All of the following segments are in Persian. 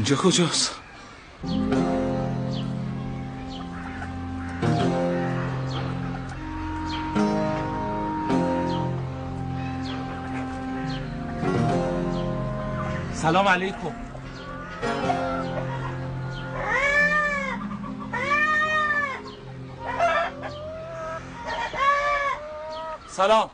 اینجا کجاست؟ سلام علیکم. سلام.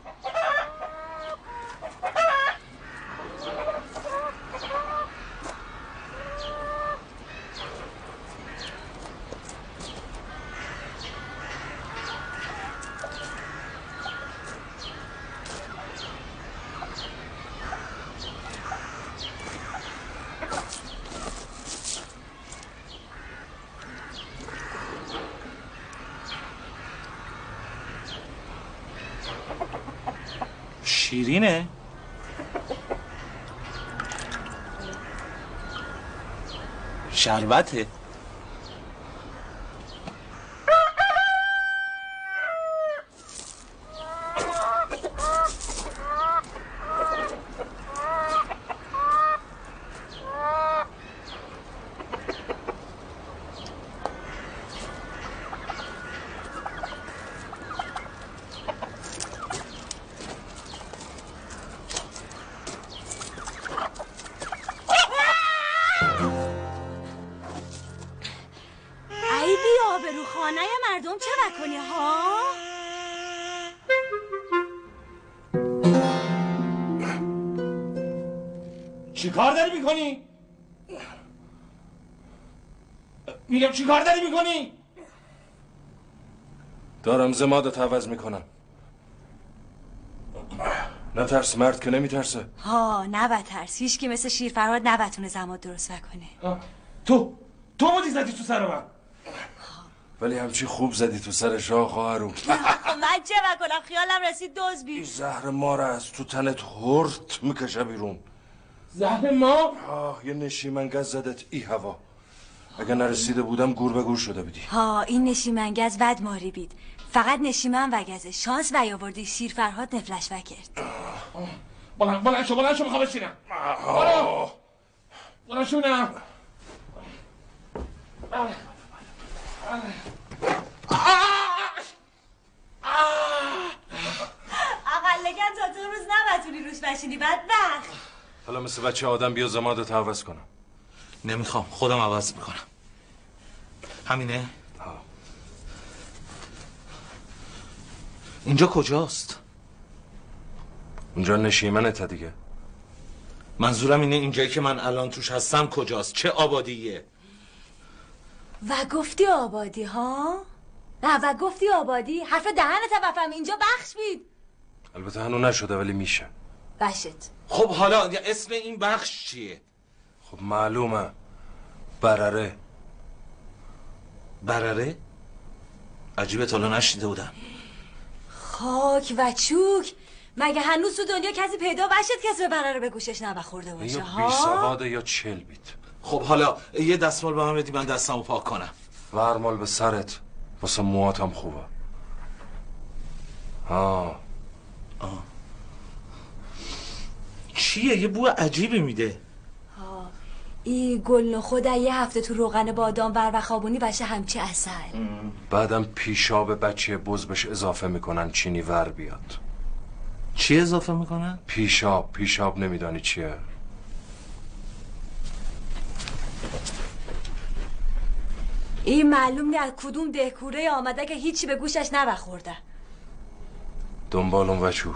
شیرینه؟ شربته؟ چی کار داری میکنی؟ میگم چی کار داری میکنی؟ دارم زمادت عوض میکنم. نترس، مرد که نمیترسه. ها نباید ترس. هیچ کی مثل شیرفرهاد نبتونه زماد درست کنه. تو بودی زدی تو سر من. ولی همچی خوب زدی تو سر شاه خواهرون. من چه بکنم؟ خیالم رسید دوز بی. این زهر مار از تو تنت هرت میکشه بیرون. زهر ما؟ یه نشیمنگز زدت ای هوا. اگه نرسیده بودم گور به گور شده بودی. این نشیمنگز ود ماری بید. فقط نشیمن وگزه. شانس ویاوردی شیرفرهاد نفلش وکرد. بلند شو میخوام بشینم. بلند شو نه. اقلگن تا تو روز نبتونی روش بشینی بدبخت. حالا مثل بچه آدم بیا زمادت عوض کنم. نمیخوام، خودم عوض میکنم. همینه؟ اینجا کجاست؟ اونجا نشیمنته دیگه. منظورم اینه اینجایی که من الان توش هستم کجاست؟ چه آبادیه؟ و گفتی آبادی ها؟ نه و گفتی آبادی؟ حرف دهنت بفهم. اینجا بخش بید. البته هنو نشده ولی میشه. بشت. خب حالا اسم این بخش چیه؟ خب معلومه. برره. برره؟ عجیبه تا الان نشنیده بودم. خاک و چوک. مگه هنوز تو دنیا کسی پیدا بشد کسی به برره به گوشش نبخورده باشه؟ یا بی سواده یا چل بیت. خب حالا یه دستمال به من بدی من دستمو پاک کنم. ورمال به سرت. واسه موهاتم خوبه. چیه؟ یه بو عجیبی میده. ای گل نخود یه هفته تو روغن بادام ور و خوابونی بشه همچی عسل. بعدم پیشاب بچه بز بهش اضافه میکنن چینی ور بیاد. چی اضافه میکنن؟ پیشاب نمیدانی چیه؟ این معلوم نی از کدوم دهکوره آمده که هیچی به گوشش نبخورده. دنبالون وچو.